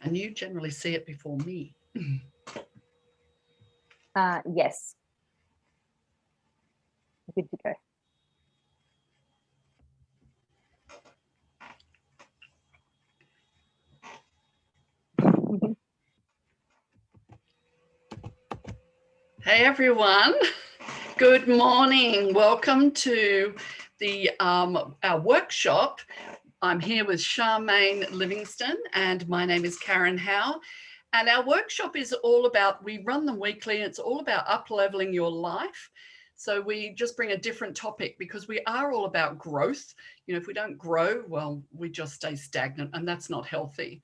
And you generally see it before me. Yes. Good to go. Hey everyone, good morning. Welcome to the our workshop. I'm here with Charmaine Livingston and my name is Karen Howe. And our workshop is all about, we run them weekly, it's all about up-leveling your life. So we just bring a different topic because we are all about growth. You know, if we don't grow, well, we just stay stagnant and that's not healthy.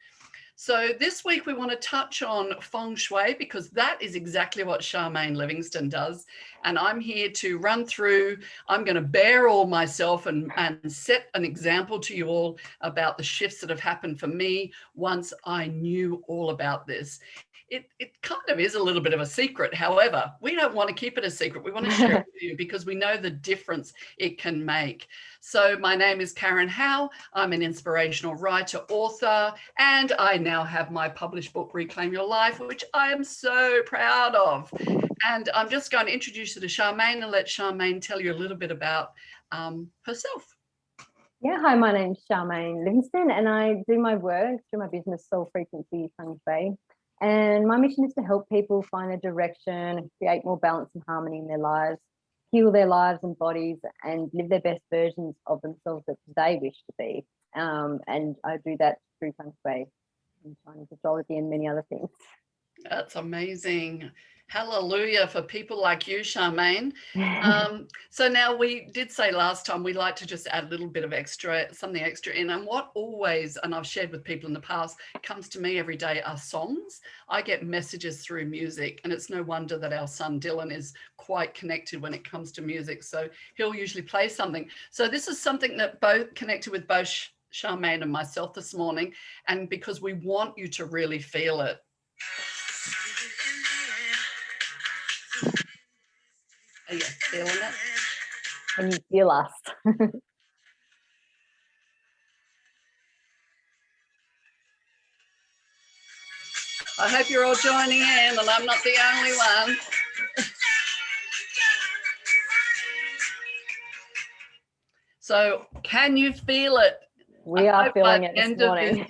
So this week we want to touch on Feng Shui because that is exactly what Charmaine Livingston does. And I'm here to run through, I'm going to bare all myself and set an example to you all about the shifts that have happened for me once I knew all about this. It kind of is a little bit of a secret. However, we don't want to keep it a secret. We want to share it with you because we know the difference it can make. So my name is Karen Howe. I'm an inspirational writer, author, and I now have my published book, Reclaim Your Life, which I am so proud of. And I'm just going to introduce you to Charmaine and let Charmaine tell you a little bit about herself. Yeah, hi, my name's Charmaine Livingston and I do my work through my business Soul Frequency Feng Shui. And my mission is to help people find a direction, create more balance and harmony in their lives, heal their lives and bodies, and live their best versions of themselves that they wish to be. And I do that through Feng Shui and Chinese astrology and many other things. That's amazing. Hallelujah for people like you, Charmaine. So now we did say last time we like to just add a little bit of something extra in. And what always, and I've shared with people in the past, comes to me every day are songs. I get messages through music, and it's no wonder that our son Dylan is quite connected when it comes to music. So he'll usually play something. So this is something that both connected with both Charmaine and myself this morning, and because we want you to really feel it. Are you feeling it? Can you feel us? I hope you're all joining in and I'm not the only one. So can you feel it? We are feeling it this morning.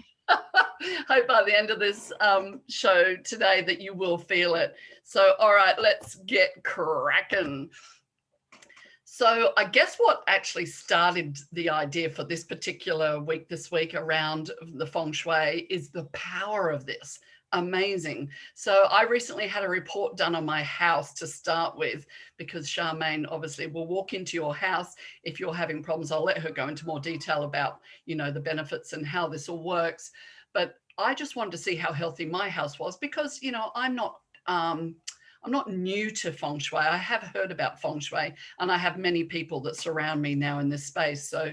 Hope by the end of this show today that you will feel it. So, all right, let's get cracking. So I guess what actually started the idea for this particular week, this week around the Feng Shui is the power of this. Amazing. So I recently had a report done on my house to start with, because Charmaine obviously will walk into your house if you're having problems. I'll let her go into more detail about, you know, the benefits and how this all works. But I just wanted to see how healthy my house was because, you know, I'm not new to Feng Shui. I have heard about Feng Shui and I have many people that surround me now in this space. So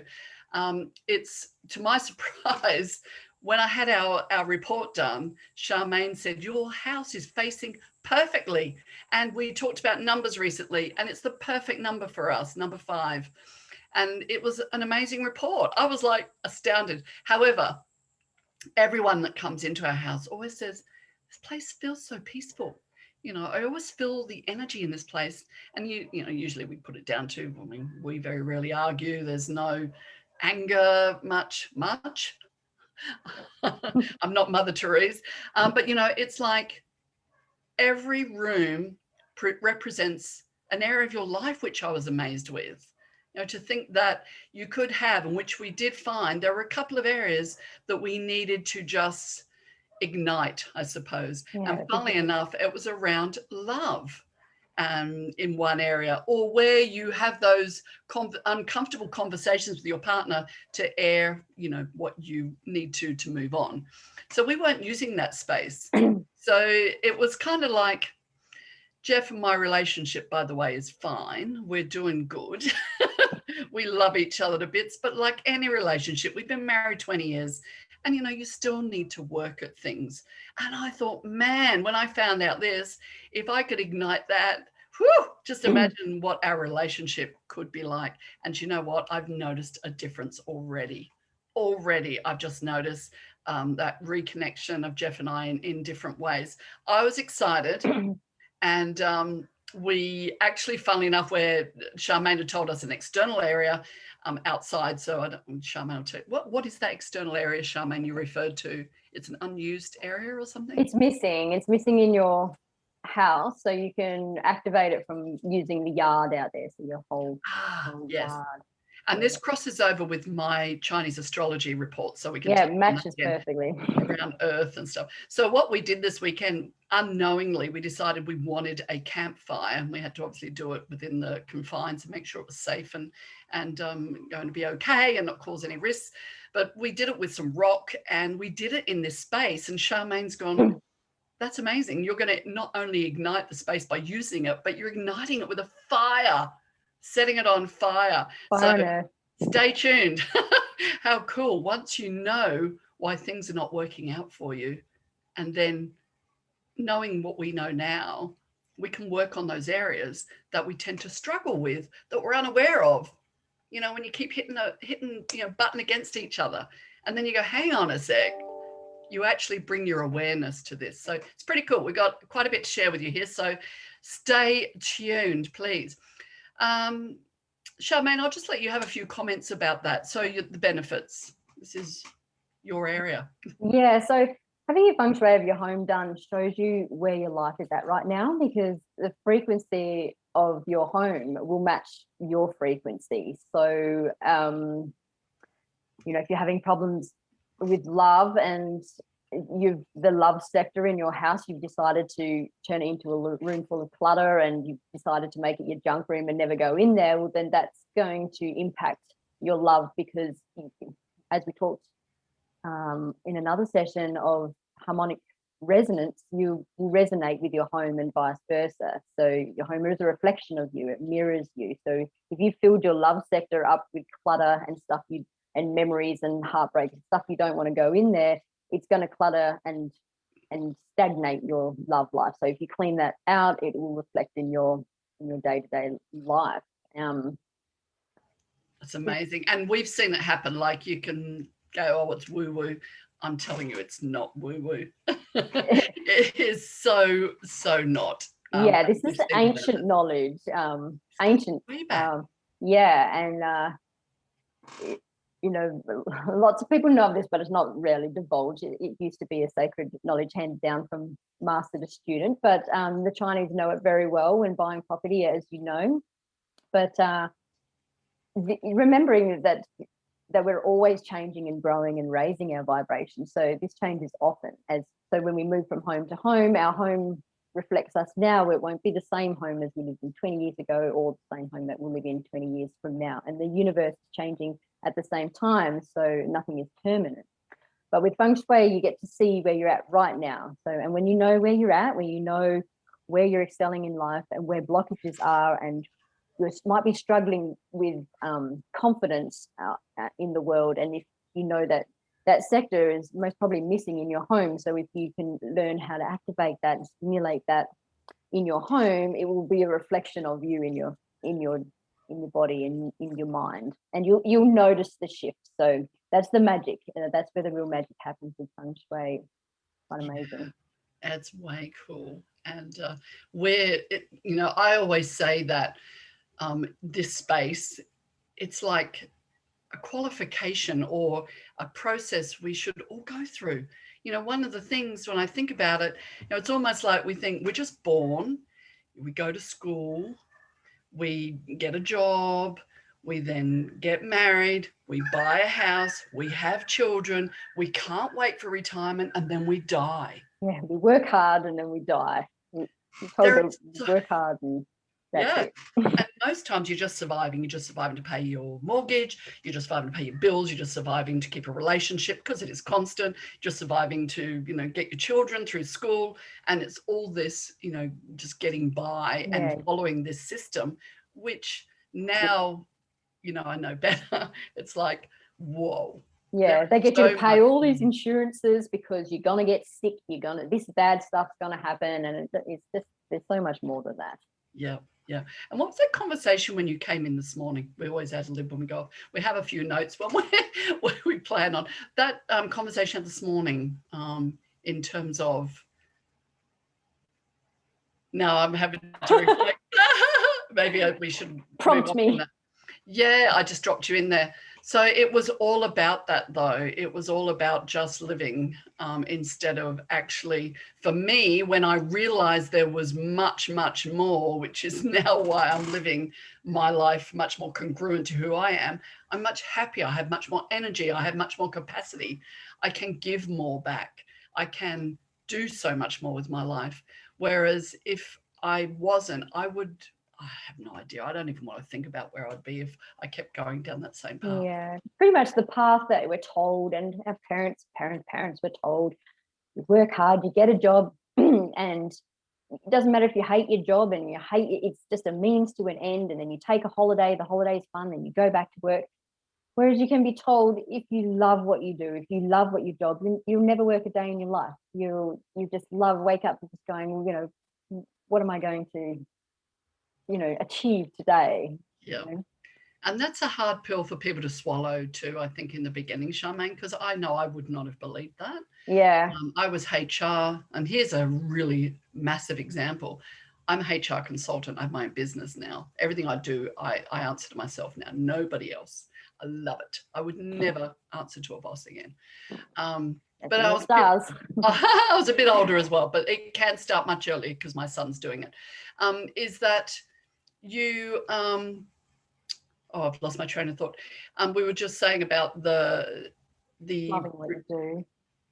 it's, to my surprise, when I had our report done, Charmaine said, your house is facing perfectly. And we talked about numbers recently, and it's the perfect number for us, number 5. And it was an amazing report. I was like astounded. However, everyone that comes into our house always says, this place feels so peaceful. You know, I always feel the energy in this place. And you know, usually we put it down to, I mean, we very rarely argue. There's no anger much. I'm not Mother Therese, but you know, it's like every room represents an area of your life, which I was amazed with. You know, to think that you could have, and which we did find, there were a couple of areas that we needed to just ignite, I suppose. Yeah, and funnily enough, it was around love. In one area, or where you have those uncomfortable conversations with your partner to air, you know, what you need to move on. So we weren't using that space. So it was kind of like, Jeff and my relationship, by the way, is fine. We're doing good. We love each other to bits, but like any relationship, we've been married 20 years. And, you know, you still need to work at things. And I thought, man, when I found out this, if I could ignite that, whew, just imagine what our relationship could be like. And you know what? I've noticed a difference already. I've just noticed that reconnection of Jeff and I in different ways. I was excited, and we actually, funnily enough, where Charmaine had told us an external area outside. So I don't, Charmaine will tell you, what is that external area, Charmaine, you referred to? It's an unused area or something? It's missing in your house, so you can activate it from using the yard out there, so your whole yes yard. And this crosses over with my Chinese astrology report, so we can it matches perfectly around Earth and stuff. So what we did this weekend, unknowingly, we decided we wanted a campfire, and we had to obviously do it within the confines and make sure it was safe and going to be okay and not cause any risks. But we did it with some rock, and we did it in this space. And Charmaine's gone, that's amazing. You're going to not only ignite the space by using it, but you're igniting it with a fire, setting it on fire. So stay tuned. How cool. Once you know why things are not working out for you, and then knowing what we know now, we can work on those areas that we tend to struggle with, that we're unaware of. You know, when you keep hitting button against each other, and then you go, hang on a sec, you actually bring your awareness to this. So it's pretty cool. We've got quite a bit to share with you here. So stay tuned, please. Charmaine, I'll just let you have a few comments about that. So the benefits, this is your area. Yeah, so having your feng shui of your home done shows you where your life is at right now, because the frequency of your home will match your frequency. So, if you're having problems with love and the love sector in your house, you've decided to turn it into a room full of clutter, and you've decided to make it your junk room and never go in there, well, then that's going to impact your love, because as we talked in another session of harmonic resonance, you will resonate with your home and vice versa. So your home is a reflection of you, it mirrors you. So if you filled your love sector up with clutter and stuff and memories and heartbreak and stuff you don't want to go in there, it's going to clutter and stagnate your love life. So if you clean that out, it will reflect in your day-to-day life. That's amazing. And we've seen it happen. Like, you can go, oh, it's woo-woo. I'm telling you, it's not woo-woo. It is so not. Yeah, this is ancient knowledge. Ancient. Way back. And lots of people know this, but it's not rarely divulged. It used to be a sacred knowledge handed down from master to student, but the Chinese know it very well when buying property, as you know. But remembering that we're always changing and growing and raising our vibration. So this changes often. So when we move from home to home, our home reflects us now. It won't be the same home as we lived in 20 years ago, or the same home that we'll live in 20 years from now. And the universe is changing at the same time, so nothing is permanent. But with Feng Shui, you get to see where you're at right now. So, and when you know where you're at, when you know where you're excelling in life and where blockages are, and you might be struggling with confidence in the world, and if you know that sector is most probably missing in your home, so if you can learn how to activate that and stimulate that in your home, it will be a reflection of you in your body and in your mind, and you'll notice the shift. So that's the magic. That's where the real magic happens with Feng Shui. Quite amazing. That's way cool. And I always say that this space, it's like a qualification or a process we should all go through. One of the things when I think about it, it's almost like we think we're just born, we go to school, we get a job, we then get married, we buy a house, we have children, we can't wait for retirement, and then we die. Yeah, we work hard and then we die. We're told to work hard and that's it. And most times you're just surviving. You're just surviving to pay your mortgage. You're just surviving to pay your bills. You're just surviving to keep a relationship because it is constant. Just surviving to, get your children through school. And it's all this, just getting by and following this system, which now, I know better. It's like, whoa. Yeah, they get you to pay all these insurances because you're going to get sick. This bad stuff's going to happen. And it's just, there's so much more than that. Yeah. Yeah. And what was that conversation when you came in this morning? We always ad lib when we go off. We have a few notes when we plan on that conversation this morning in terms of. Now I'm having to reflect. Maybe we should prompt me. Yeah, I just dropped you in there. So it was all about that, though. It was all about just living instead of actually, for me, when I realized there was much, much more, which is now why I'm living my life much more congruent to who I am. I'm much happier. I have much more energy. I have much more capacity. I can give more back. I can do so much more with my life. Whereas if I wasn't, I have no idea. I don't even want to think about where I'd be if I kept going down that same path. Yeah, pretty much the path that we're told, and our parents were told, you work hard, you get a job, and it doesn't matter if you hate your job and you hate it, it's just a means to an end, and then you take a holiday, the holiday's fun, then you go back to work. Whereas you can be told, if you love what you do, if you love what you job, you'll never work a day in your life. You just wake up and just going, what am I going to achieve today? Yeah. And that's a hard pill for people to swallow too, I think, in the beginning, Charmaine, because I know I would not have believed that. Yeah. I was HR, and here's a really massive example. I'm a HR consultant. I have my own business now. Everything I do, I answer to myself now, nobody else. I love it. I would never answer to a boss again. But I was a bit older as well, but it can start much earlier because my son's doing it. Is that you... I've lost my train of thought. We were just saying about the loving what you do.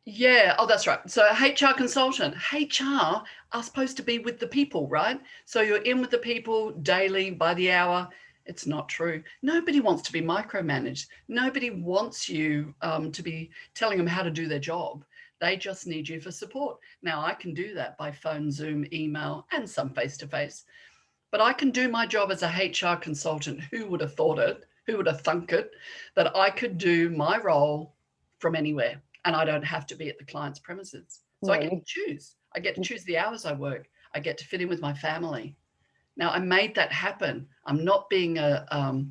Yeah. Oh, that's right. So HR consultant, HR are supposed to be with the people, right? So you're in with the people daily, by the hour. It's not true. Nobody wants to be micromanaged. Nobody wants you to be telling them how to do their job. They just need you for support. Now, I can do that by phone, Zoom, email, and some face-to-face. But I can do my job as a HR consultant. Who would have thought it? Who would have thunk it? That I could do my role from anywhere and I don't have to be at the client's premises. So I get to choose. I get to choose the hours I work. I get to fit in with my family. Now, I made that happen. I'm not being a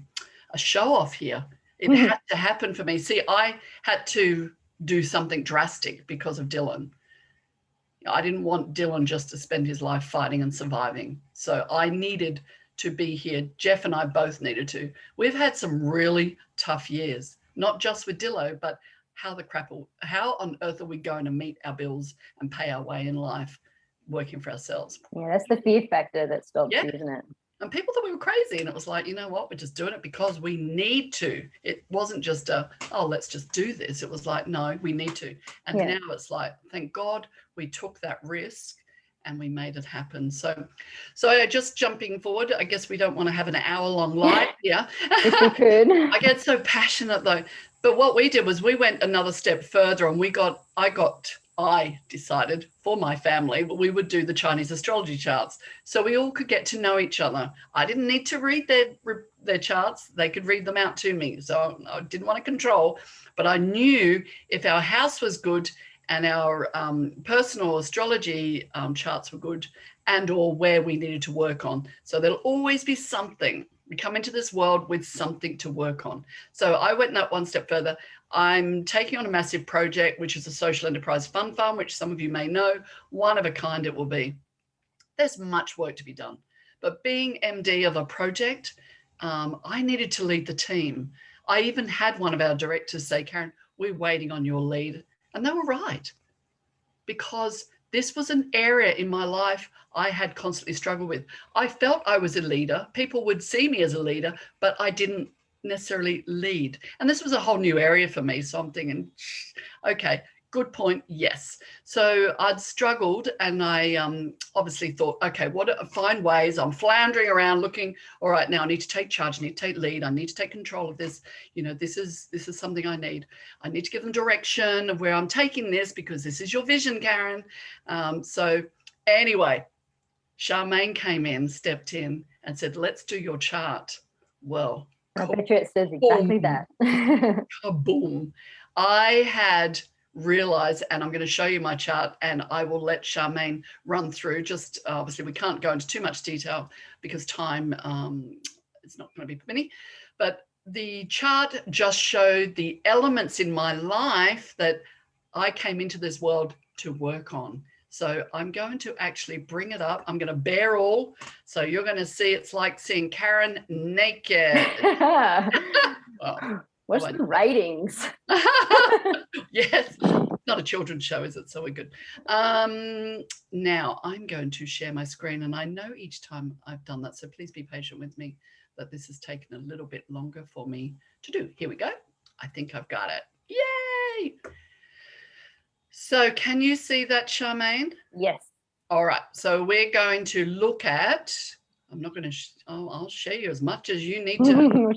show off here. It had to happen for me. See, I had to do something drastic because of Dylan. I didn't want Dylan just to spend his life fighting and surviving. So I needed to be here. Jeff and I both needed to. We've had some really tough years, not just with Dillo, but how on earth are we going to meet our bills and pay our way in life working for ourselves? Yeah, that's the fear factor that stops you, isn't it? And people thought we were crazy. And it was like, you know what? We're just doing it because we need to. It wasn't just let's just do this. It was like, no, we need to. And now it's like, thank God we took that risk and we made it happen. So just jumping forward, I guess we don't want to have an hour-long live here. If we could. I get so passionate though. But what we did was we went another step further and I decided for my family, we would do the Chinese astrology charts. So we all could get to know each other. I didn't need to read their charts. They could read them out to me. So I didn't want to control, but I knew if our house was good and our personal astrology charts were good and or where we needed to work on. So there'll always be something. We come into this world with something to work on. So I went that one step further. I'm taking on a massive project, which is a social enterprise fund farm, which some of you may know. One of a kind it will be. There's much work to be done. But being MD of a project, I needed to lead the team. I even had one of our directors say, Karen, we're waiting on your lead. And they were right. Because this was an area in my life I had constantly struggled with. I felt I was a leader. People would see me as a leader, but I didn't necessarily lead. And this was a whole new area for me. So I'm thinking, okay, good point. Yes. So I'd struggled and I obviously thought, okay, find ways. I'm floundering around looking, all right, now I need to take charge. I need to take lead. I need to take control of this. This is something I need. I need to give them direction of where I'm taking this because this is your vision, Karen. So anyway, Charmaine came in, stepped in and said, let's do your chart. Well, I bet you it says exactly that. Kaboom. I had realize, and I'm going to show you my chart, and I will let Charmaine run through. Just obviously we can't go into too much detail because time is not going to be permitting, but the chart just showed the elements in my life that I came into this world to work on. So I'm going to actually bring it up. I'm going to bare all. So you're going to see, it's like seeing Karen naked. Well, what's the ratings? Yes, not a children's show, is it? So we're good. Now I'm going to share my screen, and I know each time I've done that, so please be patient with me that this has taken a little bit longer for me to do. Here we go. I think I've got it. Yay! So can you see that, Charmaine? Yes. All right. So we're going to look at, I'm not going to, I'll share you as much as you need to know.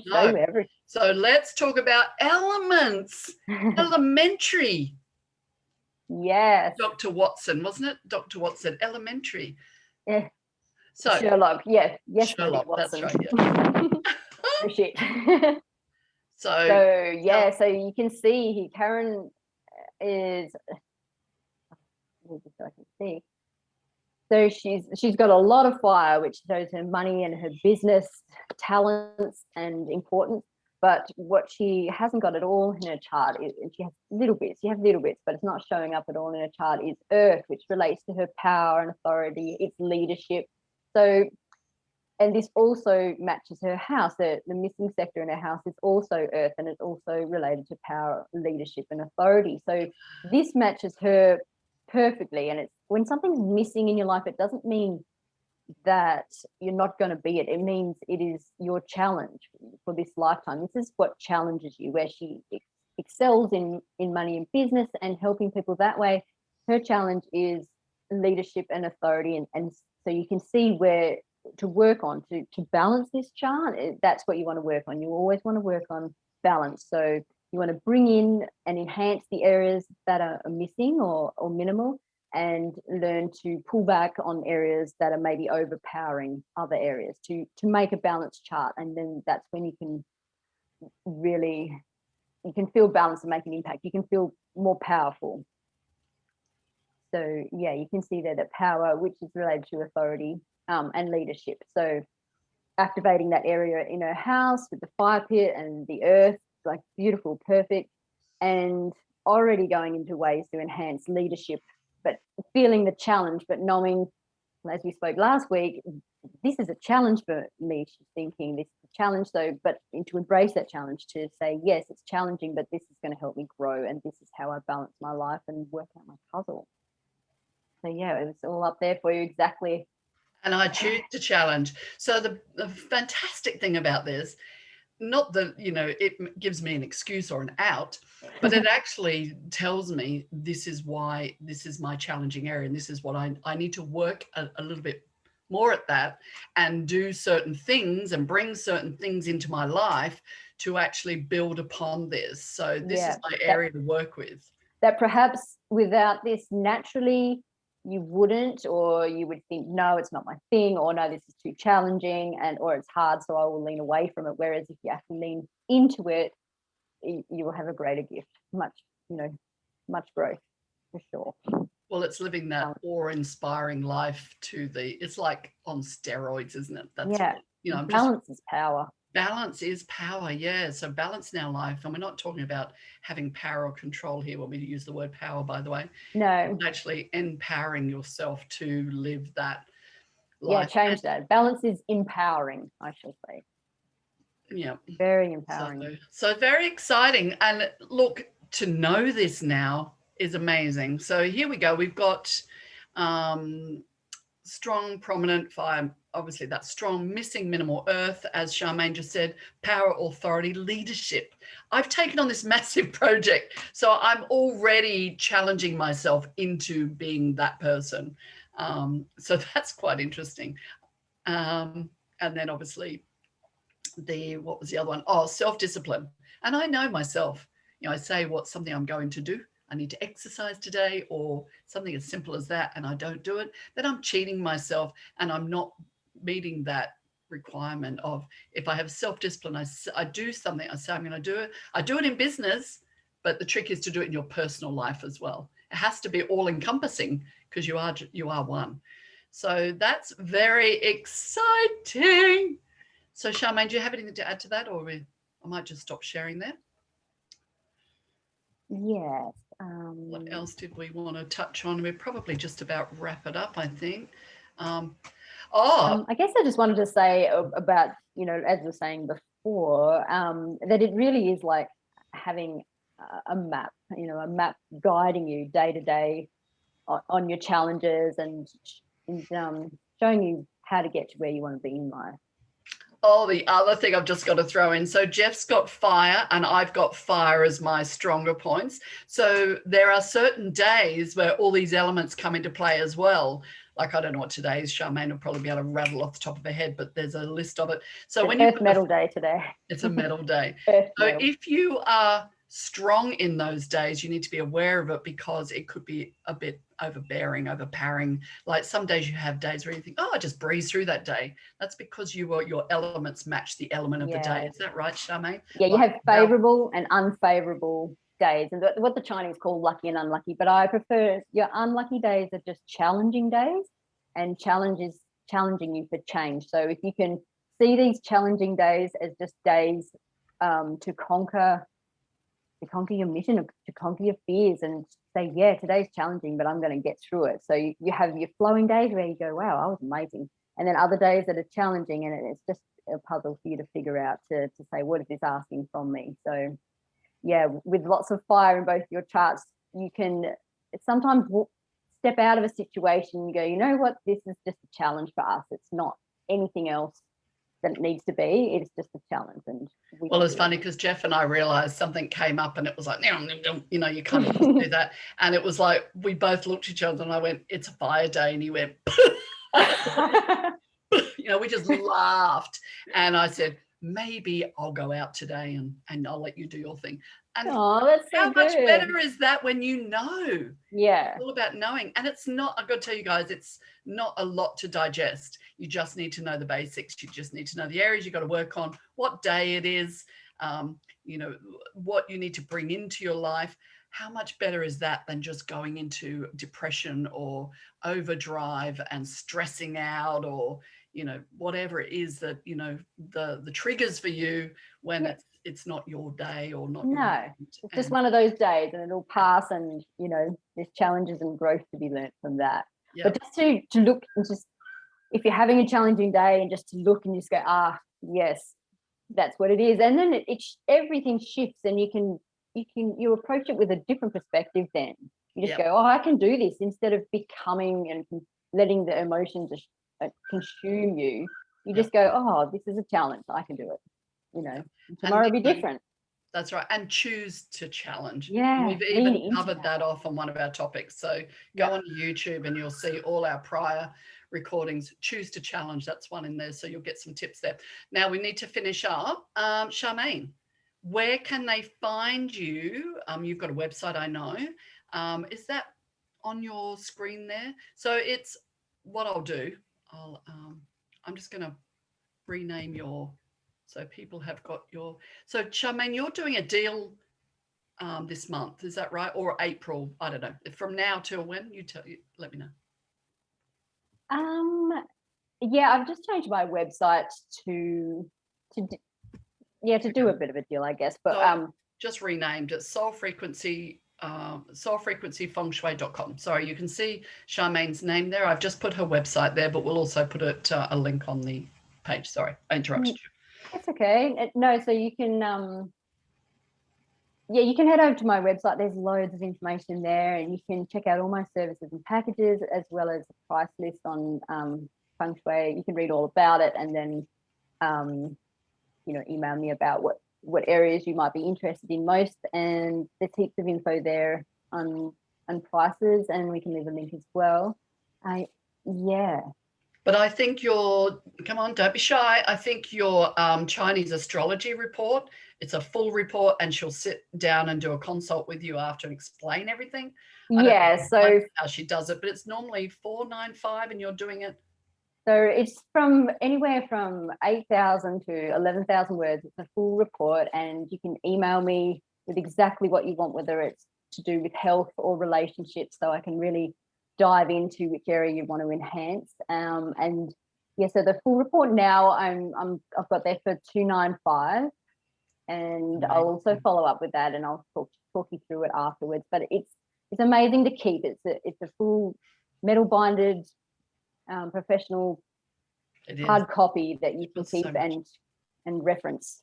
So let's talk about elements. Elementary. Yes. Dr. Watson, wasn't it? Dr. Watson, elementary. Yeah. So Sherlock, yeah. Yes, Sherlock, Watson. that's right. Yeah. Oh, shit. So yeah, so you can see here, Karen is, so I can see. So she's got a lot of fire, which shows her money and her business talents and importance. But what she hasn't got at all in her chart is, and she has little bits, you have little bits, but it's not showing up at all in her chart, is earth, which relates to her power and authority, its leadership. So, and this also matches her house. The missing sector in her house is also earth, and it's also related to power, leadership, and authority. So this matches her perfectly. And it's, when something's missing in your life, it doesn't mean that you're not going to be it. It means it is your challenge for this lifetime. This is what challenges you, where she excels in money and business and helping people that way. Her challenge is leadership and authority. And so you can see where to work on to balance this chart. That's what you want to work on. You always want to work on balance. So you want to bring in and enhance the areas that are missing or minimal, and learn to pull back on areas that are maybe overpowering other areas to make a balanced chart. And then that's when you can really, you can feel balanced and make an impact. You can feel more powerful. So yeah, you can see there that power, which is related to authority and leadership. So activating that area in her house with the fire pit and the earth, like beautiful, perfect, and already going into ways to enhance leadership, but feeling the challenge, but knowing, as we spoke last week, this is a challenge for me. She's thinking this is a challenge. So, but to embrace that challenge, to say, yes, it's challenging, but this is going to help me grow. And this is how I balance my life and work out my puzzle. So yeah, it was all up there for you exactly. And I choose to challenge. So the fantastic thing about this, not that, you know, it gives me an excuse or an out, but it actually tells me this is why this is my challenging area, and this is what I need to work a little bit more at that, and do certain things and bring certain things into my life to actually build upon this. So this is my area to work with. That perhaps without this, naturally you wouldn't, or you would think, no, it's not my thing, or no, this is too challenging, and or it's hard, so I will lean away from it. Whereas if you have to lean into it, you will have a greater gift, much growth for sure. Well, it's living that awe-inspiring life to it's like on steroids, isn't it? That's yeah. what, you know, balance is power. Balance is power, yeah. So balance in our life, and we're not talking about having power or control here when we use the word power, by the way. No. It's actually empowering yourself to live that life. Yeah, change that. Balance is empowering, I shall say. Yeah. Very empowering. So very exciting. And look, to know this now is amazing. So here we go. We've got strong, prominent fire. Obviously, that's strong, missing, minimal, earth, as Charmaine just said, power, authority, leadership. I've taken on this massive project, so I'm already challenging myself into being that person. So that's quite interesting. And then obviously, what was the other one? Oh, self-discipline. And I know myself, you know, I say what's something I'm going to do. I need to exercise today, or something as simple as that, and I don't do it, then I'm cheating myself, and I'm not meeting that requirement of, if I have self-discipline, I do something, I say I'm going to do it. I do it in business, but the trick is to do it in your personal life as well. It has to be all encompassing because you are one. So that's very exciting. So Charmaine, do you have anything to add to that, or I might just stop sharing there? Yes. What else did we want to touch on? We're probably just about wrap it up, I think. I guess I just wanted to say about, you know, as we were saying before, that it really is like having a map, you know, a map guiding you day to day on your challenges and showing you how to get to where you want to be in life. Oh, the other thing I've just got to throw in. So Jeff's got fire and I've got fire as my stronger points. So there are certain days where all these elements come into play as well. Like, I don't know what today is. Charmaine will probably be able to rattle off the top of her head, but there's a list of it. So when Earth Metal Day today. It's a metal day. So metal. If you are strong in those days, you need to be aware of it because it could be a bit overbearing, overpowering. Like some days you have days where you think, oh, I just breeze through that day. That's because your elements match the element of the day. Is that right, Charmaine? Yeah, you have favorable and unfavorable days, and what the Chinese call lucky and unlucky, but I prefer your unlucky days are just challenging days, and challenge is challenging you for change. So if you can see these challenging days as just days to conquer your mission, to conquer your fears, and say, yeah, today's challenging, but I'm going to get through it. So you have your flowing days where you go, wow, I was amazing. And then other days that are challenging, and it's just a puzzle for you to figure out to say, what is this asking from me? So yeah, with lots of fire in both your charts, you can sometimes step out of a situation and go, you know what, this is just a challenge for us. It's not anything else that it needs to be. It's just a challenge. And well, it's funny because Jeff and I realized something came up and it was like, you know, you kind of do that. And it was like, we both looked at each other and I went, it's a fire day. And he went, you know, we just laughed. And I said, maybe I'll go out today and I'll let you do your thing. And that's so how good. much better is that when you know? Yeah. It's all about knowing. And it's not, I've got to tell you guys, it's not a lot to digest. You just need to know the basics. You just need to know the areas you've got to work on, what day it is, you know, what you need to bring into your life. How much better is that than just going into depression or overdrive and stressing out, or, you know, whatever it is that, you know, the triggers for you when it's not your day or not. No, it's just one of those days and it'll pass, and, you know, there's challenges and growth to be learnt from that. But just to look and just, if you're having a challenging day, and just to look and just go, yes, that's what it is. And then everything shifts, and you approach it with a different perspective then. You just go, I can do this, instead of becoming and letting the emotions consume you. You just go, this is a challenge. I can do it. You know, tomorrow will be different. That's right. And choose to challenge. Yeah. We've even covered that off on one of our topics. So go on YouTube and you'll see all our prior recordings. Choose to challenge. That's one in there. So you'll get some tips there. Now we need to finish up. Charmaine, where can they find you? You've got a website, I know. Is that on your screen there? So it's what I'll do. I'm just going to rename so people have got your. So Charmaine, you're doing a deal this month, is that right? Or April? I don't know. From now till when? Let me know. Yeah, I've just changed my website to do a bit of a deal, I guess. But so just renamed it Soul Frequency soulfrequencyfengshui.com. Sorry, you can see Charmaine's name there. I've just put her website there, but we'll also put a link on the page. Sorry, I interrupted you. It's okay. No, so you can you can head over to my website. There's loads of information there, and you can check out all my services and packages, as well as a price list on Feng Shui. You can read all about it, and then you know, email me about what areas you might be interested in most, and there's heaps of info there on prices, and we can leave a link as well. But I think come on, don't be shy. I think your Chinese astrology report, it's a full report, and she'll sit down and do a consult with you after and explain everything. So how she does it, but it's normally $495 and you're doing it. So it's from anywhere from 8,000 to 11,000 words. It's a full report, and you can email me with exactly what you want, whether it's to do with health or relationships, so I can really dive into which area you want to enhance. And yeah, so the full report now I've got there for 295, and I'll also follow up with that, and I'll talk you through it afterwards. But it's amazing to keep. It's a full metal binded professional hard copy that you can keep and reference.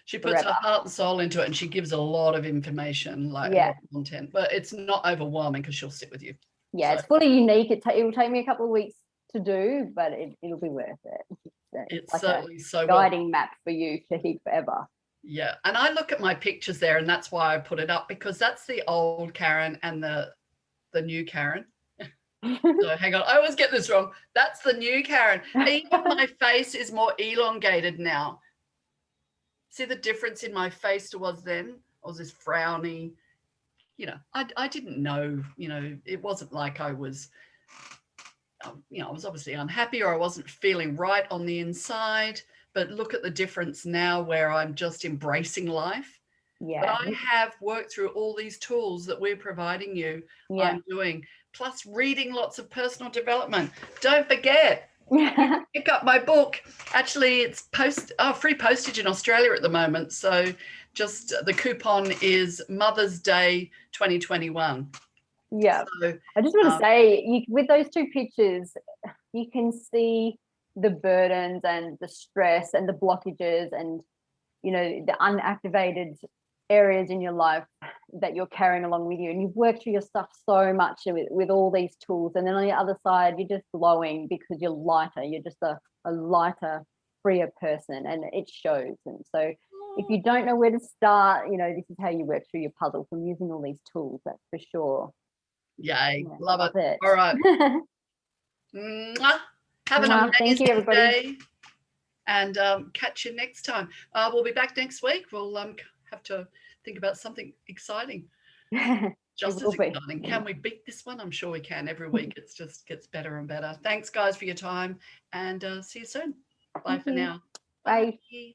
She puts her heart and soul into it, and she gives a lot of information, like a lot of content, but it's not overwhelming because she'll sit with you. Yeah, so it's fully unique. It will take me a couple of weeks to do, but it'll be worth it. It's like certainly so guiding map for you to keep forever. Yeah, and I look at my pictures there, and that's why I put it up, because that's the old Karen and the new Karen. So hang on, I always get this wrong. That's the new Karen. Even my face is more elongated now. See the difference in my face towards then? I was this frowny, you know, I didn't know, you know, it wasn't like I was, you know, I was obviously unhappy or I wasn't feeling right on the inside. But look at the difference now where I'm just embracing life. Yeah. But I have worked through all these tools that we're providing you. Yeah. I'm doing, plus reading lots of personal development. Don't forget, pick up my book. Actually, it's free postage in Australia at the moment. So just the coupon is Mother's Day 2021. Yeah. So, I just want to say, with those two pictures, you can see the burdens and the stress and the blockages and, you know, the unactivated areas in your life that you're carrying along with you, and you've worked through your stuff so much with all these tools, and then on the other side you're just glowing because you're lighter. You're just a lighter, freer person, and it shows. And so if you don't know where to start, you know, this is how you work through your puzzle, from using all these tools. That's for sure. Yay. Yeah, love it. All right. Have an amazing day, and catch you next time. We'll be back next week. We'll have to think about something exciting. Just as exciting. Can we beat this one? I'm sure we can. Every week it just gets better and better. Thanks, guys, for your time, and see you soon. Bye for now. Bye. Bye.